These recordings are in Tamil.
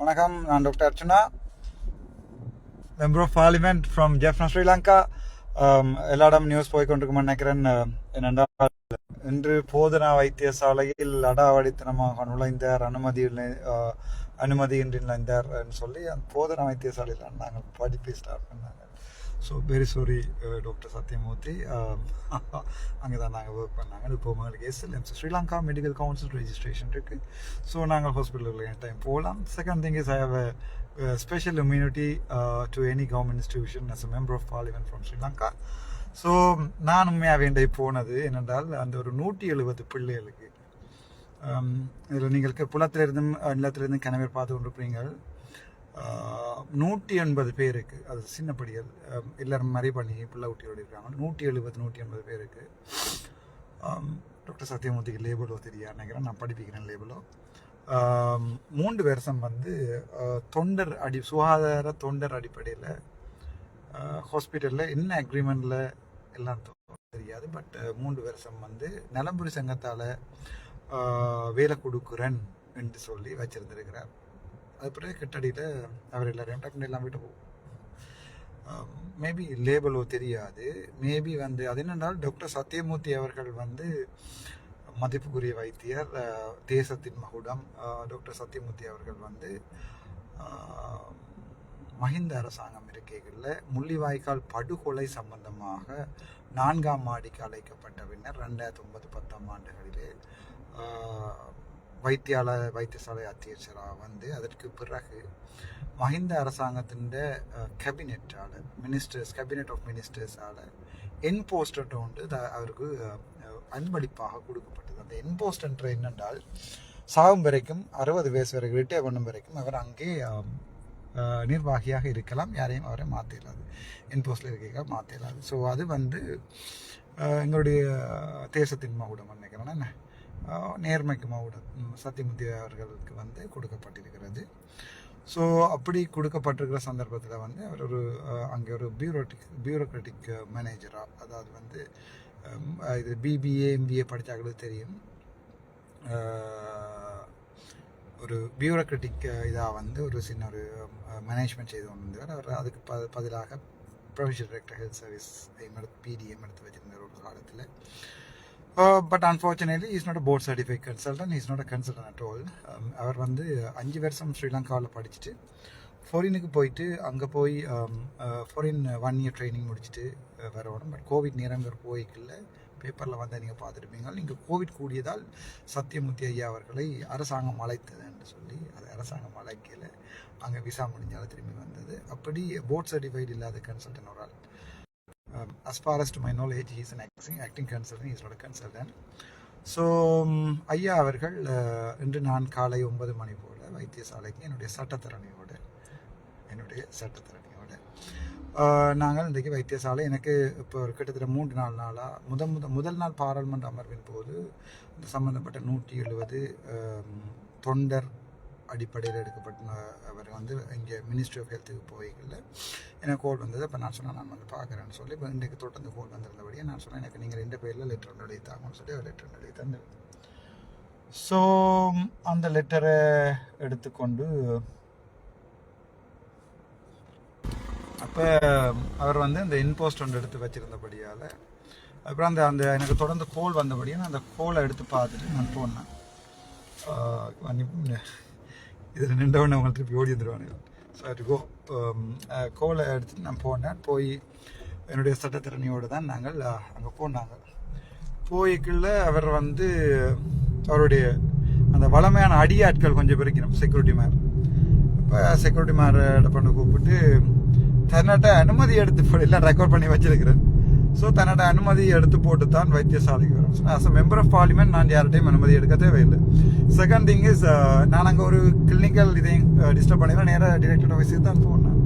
வணக்கம், நான் doctor Archana, member of parliament from Jaffna Sri Lanka. எல்லாரும் நியூஸ் போய்கொண்டிருக்குமா நினைக்கிறேன். என்னென்றால் இன்று போதனா வைத்தியசாலையில் அடாவடித்தனமாக நுழைந்தார், அனுமதியின்றி நுழைந்தார் சொல்லி அந்த போதனா வைத்தியசாலையில் நாங்கள் படிப்பை ஸ்டார்ட் பண்ணாங்க. So very sorry doctor Sathyamoorthy, அங்கே தான் நாங்கள் ஒர்க் பண்ணாங்க. இப்போ உங்களுக்கு SLM Sri Lanka medical council registration இருக்குது. ஸோ நாங்கள் ஹாஸ்பிட்டலில் எனி டைம் போகலாம். Second thing is I have special immunity to any government institution as a member of parliament from Sri Lanka. So நான் உண்மையாக வேண்டிய போனது என்னென்றால் அந்த ஒரு 170 பிள்ளைகளுக்கு இதில் நீங்கள் புலத்திலிருந்தும் நிலத்திலிருந்தும் கிணவர் பார்த்து கொண்டிருப்பீங்கள். 180 பேருக்கு, அது சின்னப்படிகள் எல்லாரும் மாதிரி பண்ணி பிள்ளை ஊட்டியோடு இருக்காங்க. 170-180 பேருக்கு டாக்டர் சத்யமூர்த்திக்கு லேபிளோ தெரியாது நினைக்கிறேன், நான் படிப்பிக்கிறேன் லேபிளோ. 3 வருஷம் சுகாதார தொண்டர் அடிப்படையில் ஹாஸ்பிட்டலில் என்ன அக்ரிமெண்டில் எல்லாம் தெரியாது. பட் 3 வருஷம் நலம்புரி சங்கத்தால் வேலை கொடுக்குறேன் என்று சொல்லி வச்சிருந்திருக்கிறார். அது பிறகு கிட்டடியில் அவர் எல்லாரையும் டக்குன்னு எல்லாம் விட்டு போகும். மேபி லேபிளோ தெரியாது. மேபி அது என்னென்றால் டாக்டர் சத்யமூர்த்தி அவர்கள் மதிப்புக்குரிய வைத்தியர், தேசத்தின் மகுடம். டாக்டர் சத்யமூர்த்தி அவர்கள் மஹிந்த அரசாங்கம் இருக்கைகளில் முள்ளிவாய்க்கால் படுகொலை சம்பந்தமாக 4ஆம் மாடிக்கு அழைக்கப்பட்ட பின்னர் 2009-10 ஆண்டுகளிலே வைத்தியசாலை அத்தியட்சராக அதற்கு பிறகு மஹிந்த அரசாங்கத்தின் கேபினெட்டால் கேபினெட் ஆஃப் மினிஸ்டர்ஸால் என்போஸ்டர் ஒன்று அவருக்கு அன்பளிப்பாக கொடுக்கப்பட்டது. அந்த என்போஸ்டர் என்னென்றால் சாகும் வரைக்கும் 60 வயசு வரைக்கும் ரிட்டையர் பண்ணும் வரைக்கும் அவர் அங்கே நிர்வாகியாக இருக்கலாம், யாரையும் அவரை மாற்றிடலாது, என்போஸ்டில் இருக்க மாற்றிடலாது. ஸோ அது எங்களுடைய தேசத்தின் மகுடம் நினைக்கிறேன், என்ன நேர்மைக்கு மகுடம் சத்யமூர்த்தி அவர்களுக்கு கொடுக்கப்பட்டிருக்கிறது. ஸோ அப்படி கொடுக்கப்பட்டிருக்கிற சந்தர்ப்பத்தில் அவர் அங்கே ஒரு பியூரோக்ராட்டிக் மேனேஜராக, அதாவது இது BBA MBA படித்தாக்களுக்கு தெரியும், ஒரு பியூரோக்ராட்டிக் இதாக ஒரு சின்ன ஒரு மேனேஜ்மெண்ட் செய்து கொண்டு அவர் அதுக்கு பதிலாக provisional director health service PDM எடுத்து வச்சிருந்தார் ஒரு காலத்தில். But unfortunately is not a board certified consultant, is not a consultant at all. அவர் 5 வருஷம் ஸ்ரீலங்காவில் படிச்சுட்டு ஃபாரினுக்கு போயிட்டு அங்கே போய் ஃபாரின் 1 year ட்ரைனிங் முடிச்சுட்டு வரணும். பட் கோவிட் நேரம் போய்க்குள்ள பேப்பரில் நீங்கள் பார்த்துருப்பீங்க. நீங்கள் கோவிட் கூடியதால் சத்யமூர்த்தி ஐயா அவர்களை அரசாங்கம் அழைத்தது என்று சொல்லி அது அரசாங்கம் அழைக்கல, அங்கே விசா முடிஞ்சாலும் திரும்பி வந்தது. அப்படி போர்ட் சர்டிஃபைடு இல்லாத கன்சல்டன்ட் ஒரு ஆள். As far as to my knowledge, he is an acting consultant, he is not a consultant. So ஐயா அவர்கள் இன்று நான் காலை 9 மணி போல் வைத்தியசாலைக்கு என்னுடைய சட்டத்தரணியோடு நாங்கள் இன்றைக்கு வைத்தியசாலை எனக்கு இப்போ கிட்டத்தட்ட 3-4 நாளாக முதல் நாள் பாராளுமன்ற அமர்வின் போது இந்த சம்பந்தப்பட்ட 170 தொண்டர் அடிப்படையில் எடுக்கப்பட்ட அவர் இங்கே மினிஸ்ட்ரி ஆஃப் ஹெல்த்துக்கு போய்களில் எனக்கு கோல் வந்தது. அப்போ நான் சொன்னேன் நான் பார்க்குறேன்னு சொல்லி இப்போ இன்றைக்கு தொடர்ந்து கோல் வந்திருந்தபடியே நான் சொன்னேன் எனக்கு நீங்கள் 2 பேரில் லெட்டர் ஒன்று எழுதி தாங்கன்னு சொல்லி அவர் லெட்டர் எழுதி தந்தது. ஸோ அந்த லெட்டரை எடுத்துக்கொண்டு அப்போ அவர் அந்த இன்போஸ்ட் ஒன்று எடுத்து வச்சுருந்தபடியால் அப்புறம் அந்த எனக்கு தொடர்ந்து கோல் வந்தபடியே நான் அந்த கோலை எடுத்து பார்த்துட்டு நான் போனேன். இதில் நின்றவொடனே அவங்க திருப்பி ஓடி வந்துடுவாங்க. ஸோ கோ கோலை எடுத்துட்டு நான் போனேன். போய் என்னுடைய சட்டத்திறனியோடு தான் நாங்கள் அங்கே போனாங்க. போய்க்குள்ள அவர் அவருடைய அந்த வளமையான அடியாட்கள் கொஞ்சம் பிரிக்கணும், செக்யூரிட்டி மேன். இப்போ செக்யூரிட்டி மேனை பண்ண கூப்பிட்டு தன்னட்ட அனுமதி எடுத்து எல்லாம் ரெக்கார்ட் பண்ணி வச்சிருக்கிறேன். ஸோ தன்னோட அனுமதி எடுத்து போட்டு தான் வைத்தியசாலைக்கு வரும். As a member of parliament நான் யார்கிட்டையும் அனுமதி எடுக்க தேவையில்லை. செகண்ட் திங் இஸ் நான் அங்கே ஒரு கிளினிக்கல் இதையும் டிஸ்டர்ப் பண்ணிடுவேன், நேராக டிரெக்டர் ஆஃபீஸுக்கு தான் போனேன்.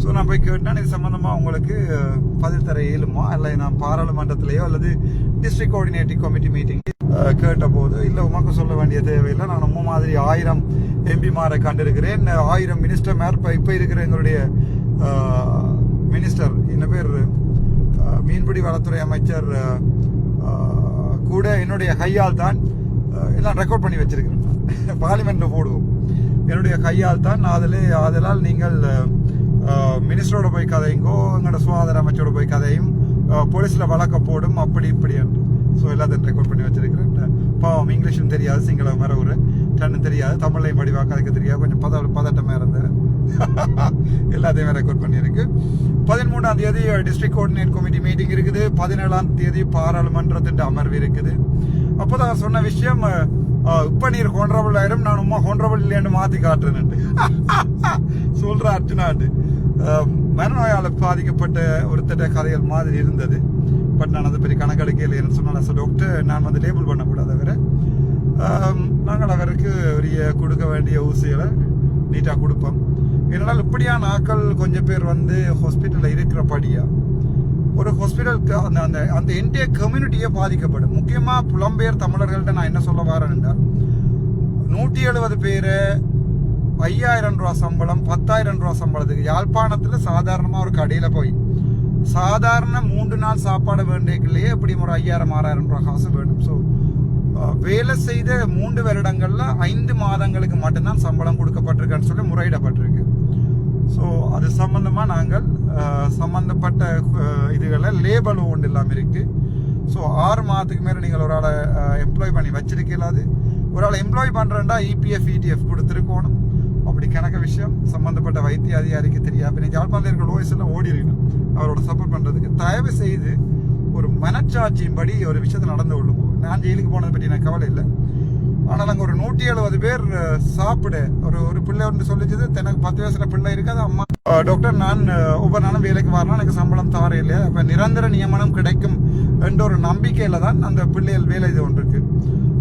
ஸோ நான் போய் கேட்டேன், இது சம்மந்தமாக உங்களுக்கு பதில் தர இயலுமா, இல்லை நான் பாராளுமன்றத்திலேயோ அல்லது டிஸ்ட்ரிக்ட் கோஆர்டினேட்டிவ் கமிட்டி மீட்டிங் கேட்ட போது இல்லை உமக்கு சொல்ல வேண்டிய தேவையில்லை, நான் உண்மை மாதிரி 1000 MP கண்டிருக்கிறேன், 1000 மினிஸ்டர் மேல் இப்போ இருக்கிற எங்களுடைய மினிஸ்டர் என்ன பேர் மீன்பிடி வளத்துறை அமைச்சர் கூட என்னுடைய கையால் தான் எல்லாம் ரெக்கார்ட் பண்ணி வச்சிருக்கிறேன். பார்லிமெண்ட்டில் போடுவோம். என்னுடைய கையால் தான். அதனால் நீங்கள் மினிஸ்டரோட போய் கதையுங்கோ, எங்களோட சுகாதார அமைச்சரோட போய் கதையும், போலீஸில் வழக்க போடும், அப்படி இப்படி என்று. ஸோ எல்லாத்தையும் ரெக்கார்ட் பண்ணி வச்சிருக்கிறேன். பாவம் இங்கிலீஷும் தெரியாது, சிங்களம் வேற ஒரு டன்னு தெரியாது, தமிழையும் படிவாக கதைக்க தெரியாது, கொஞ்சம் பதட்டமாக இருந்தேன். எல்லாத்தையுமே ரெக்கார்ட் பண்ணியிருக்கு. 13ஆம் தேதி டிஸ்ட்ரிக்ட் கோஆர்டினேட் கமிட்டி மீட்டிங் இருக்குது. 17ஆம் தேதி பாராளுமன்றத்தின் அமர்வு இருக்குது. அப்போதான் சொன்ன விஷயம், இப்ப நீர் ஹோன்ரபிள் ஆயிரும், நான் உமா ஹோன்ரபிள் இல்லைன்னு மாத்தி காட்டுறேன் சொல்ற அர்ஜுனாண்டு. மனநோயால பாதிக்கப்பட்ட ஒருத்தர கதைகள் மாதிரி இருந்தது. பட் நான் அதை பெரிய கணக்கெடுக்கையில் என்ன சொன்னால், டாக்டர் நான் வந்து லேபிள் பண்ணக்கூடாது. அவரை நாங்கள் அவருக்கு கொடுக்க வேண்டிய ஊசிகளை நீட்டாக கொடுப்போம். என்னால் இப்படியான ஆக்கள் கொஞ்சம் பேர் வந்து ஹாஸ்பிட்டலில் இருக்கிறபடியா ஒரு ஹாஸ்பிட்டலுக்கு அந்த அந்த என்டையர் கம்யூனிட்டியே பாதிக்கப்படும். முக்கியமாக புலம்பெயர் தமிழர்கள்ட்ட நான் என்ன சொல்ல வரேன்டா, 170 பேர் 5000 ரூபா சம்பளம், 10,000 ரூபா சம்பளத்துக்கு யாழ்ப்பாணத்தில் சாதாரணமாக ஒரு கடையில் போய் சாதாரண 3 நாள் சாப்பாடு வேண்டியக்குள்ளேயே எப்படி ஒரு 5000-6000 ரூபா காசு வேணும். ஸோ வேலை செய்த 3 வருடங்கள்ல 5 மாதங்களுக்கு மட்டும்தான் சம்பளம் கொடுக்கப்பட்டிருக்குன்னு சொல்லி முறையிடப்பட்டிருக்கு. ஸோ அது சம்பந்தமா நாங்கள் சம்பந்தப்பட்ட இதுகளை லேபல் ஒன்று இல்லாமல் இருக்கு. ஸோ 6 மாதத்துக்கு மேலே நீங்கள் ஒரு ஆளை எம்ப்ளாய் பண்ணி வச்சிருக்கலாது. ஒரு ஆளை எம்ப்ளாய் பண்ணுறேன்டா EPF ETF கொடுத்துருக்கணும். அப்படி கணக்க விஷயம் சம்பந்தப்பட்ட வைத்திய அதிகாரிக்கு தெரியாது. நீங்கள் யாழ்ப்பாணத்தில் இருக்கிற லோயஸ் எல்லாம் ஓடி இருக்கணும் அவரோட சப்போர்ட் பண்ணுறதுக்கு. தயவு செய்து ஒரு மனச்சாட்சியின்படி ஒரு விஷயத்தில் நடந்து கொள்ளும். நான் ஜெயிலுக்கு போனதை பற்றி எனக்கு கவலை இல்லை. ஆனால் அங்கே ஒரு 170 பேர் சாப்பிட ஒரு பிள்ளை ஒன்று சொல்லிச்சது, எனக்கு 10 வயசுல பிள்ளை இருக்காது. அம்மா டாக்டர், நான் ஒவ்வொரு நாளும் வேலைக்கு வரணும், எனக்கு சம்பளம் தார இல்லையா, இப்போ நிரந்தர நியமனம் கிடைக்கும் என்ற ஒரு நம்பிக்கையில தான் அந்த பிள்ளைகள் வேலை இது ஒன்று இருக்கு.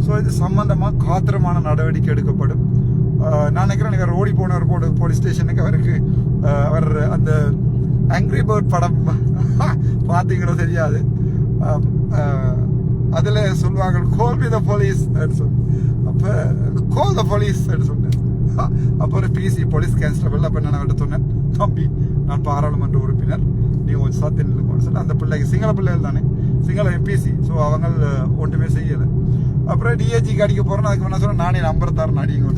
ஸோ இது சம்பந்தமாக காத்திரமான நடவடிக்கை எடுக்கப்படும். நான் நினைக்கிறேன், எனக்கு ஓடி போன ஒரு போலீஸ் ஸ்டேஷனுக்கு அவர் அந்த ஆங்க்ரி பேர்ட் படம் பார்த்தீங்களோ தெரியாது, அதில் சொல்லுவாங்க கால் மீ த போலீஸ் சொல்லி. அப்போ கால் த போலீஸ் சொன்னேன். அப்போ ஒரு பிசி போலீஸ் கான்ஸ்டபிள். அப்போ நான் அவர்கிட்ட சொன்னேன், தம்பி நான் பாராளுமன்ற உறுப்பினர், நீ கொஞ்சம் சத்தியம் இல்லைன்னு சொல்லி. அந்த பிள்ளைக்கு சிங்கள பிள்ளைகள் தானே, சிங்கள எம்பிசி. ஸோ அவங்க ஒன்றுமே செய்யலை. அப்புறம் டிஏஜிக்கு அடிக்க போகிறேன்னு அதுக்கு நான் சொன்னேன், நானே நம்பர் தாரன் அடிங்க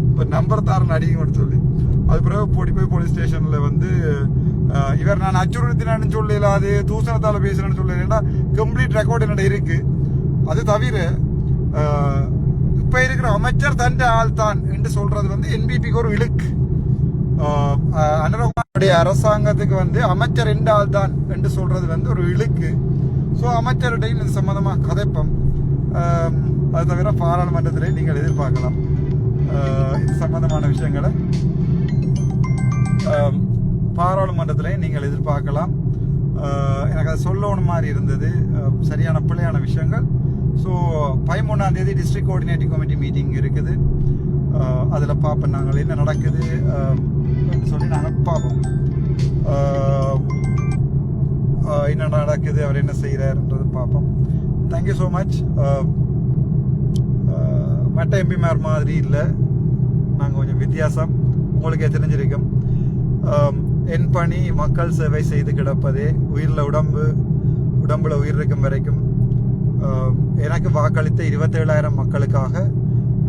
இப்போ நம்பர் தாரன் அடிங்கன்னு சொல்லி. அது பிறகு போய் போலீஸ் ஸ்டேஷனில் வந்து இவர் நான் அச்சுறுத்தினு சொல்லல, அது தூசணத்தால் பேசுறேன்னு சொல்லலைன்னா கம்ப்ளீட் ரெக்கார்டு என்னோட இருக்கு. அது தவிர இப்ப இருக்கிற அமைச்சர் தன் ஆள் தான் என்று சொல்றது வந்து என்பிபிக்கு ஒரு இழுக்கு. அனுரகுமாருடைய அரசாங்கத்துக்கு வந்து அமைச்சர் எந்த ஆள் தான் என்று சொல்றது வந்து ஒரு இழுக்கு. ஸோ அமைச்சர்கிட்டையும் இது சம்பந்தமா கதைப்பம். அது தவிர பாராளுமன்றத்திலே நீங்கள் எதிர்பார்க்கலாம் இது சம்பந்தமான விஷயங்களை. பாராளுமன்றத்திலே நீங்கள் எதிர்பார்க்கலாம். எனக்கு அதை சொல்லணும் மாதிரி இருந்தது, சரியான பிள்ளையான விஷயங்கள். ஸோ 13ஆம் தேதி டிஸ்ட்ரிக்ட் கோஆர்டினேட்டிங் கமிட்டி மீட்டிங் இருக்குது. அதில் பார்ப்போம் நாங்கள் என்ன நடக்குது சொல்லி நாங்கள் பார்ப்போம். என்ன நடக்குது, அவர் என்ன செய்கிறாருன்றது பார்ப்போம். Thank you so much. மற்ற எம்பிமார் மாதிரி இல்லை, நாங்கள் கொஞ்சம் வித்தியாசம், உங்களுக்கே தெரிஞ்சிருக்கும். என் பணி மக்கள் சேவை செய்து கிடப்பதே. உயிரில் உடம்புல உயிர் இருக்கும் வரைக்கும் எனக்கு வாக்களித்த 27,000 மக்களுக்காக,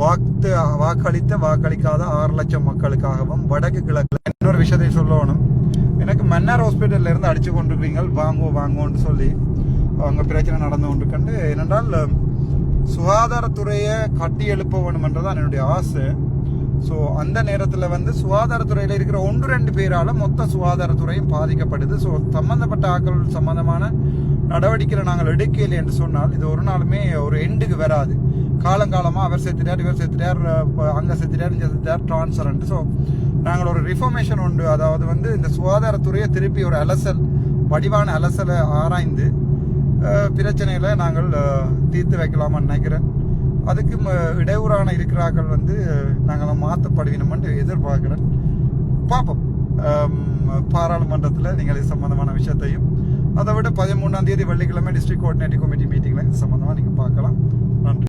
வாக்களிக்காத 6 லட்சம் மக்களுக்காகவும் வடக்கு கிழக்கு. இன்னொரு விஷயத்தை சொல்லணும், எனக்கு மன்னார் ஹாஸ்பிட்டல்ல இருந்து அடிச்சு கொண்டிருக்கிறீங்க வாங்குவோன்னு சொல்லி அவங்க பிரச்சனை நடந்து கொண்டிருக்கண்டு. ஏனென்றால் சுகாதாரத்துறையை கட்டி எழுப்ப வேணும் என்றதான் என்னுடைய ஆசை. ஸோ அந்த நேரத்தில் வந்து சுகாதாரத்துறையில் இருக்கிற 1-2 பேரால் மொத்த சுகாதாரத்துறையும் பாதிக்கப்படுது. ஸோ சம்பந்தப்பட்ட ஆக்கள் சம்பந்தமான நடவடிக்கைகளை நாங்கள் எடுக்கலை என்று சொன்னால் இது ஒரு நாளுமே ஒரு எண்டுக்கு வராது. காலங்காலமாக அவர் சேர்த்துட்டார், இவர் சேர்த்துட்டார், அங்கே சேர்த்துட்டார், இங்கே சேர்த்துட்டார், ட்ரான்ஸ்ஃபர். ஸோ நாங்கள் ஒரு ரிஃபார்மேஷன் உண்டு. அதாவது வந்து இந்த சுகாதாரத்துறையை திருப்பி ஒரு வடிவான அலசலை ஆராய்ந்து பிரச்சனைகளை நாங்கள் தீர்த்து வைக்கலாமான்னு நினைக்கிறேன். அதுக்கு இடையூறான இருக்கிறார்கள் வந்து நாங்கள் மாற்றப்படுவினோம்னு எதிர்பார்க்கிறேன். பார்ப்போம். பாராளுமன்றத்தில் நீங்கள் இது சம்பந்தமான விஷயத்தையும், அதை விட 13ஆம் தேதி வெள்ளிக்கிழமை டிஸ்ட்ரிக்ட் கோஆர்டினேட்டிவ் கமிட்டி மீட்டிங்கில் இது சம்பந்தமாக நீங்கள் பார்க்கலாம். நன்றி.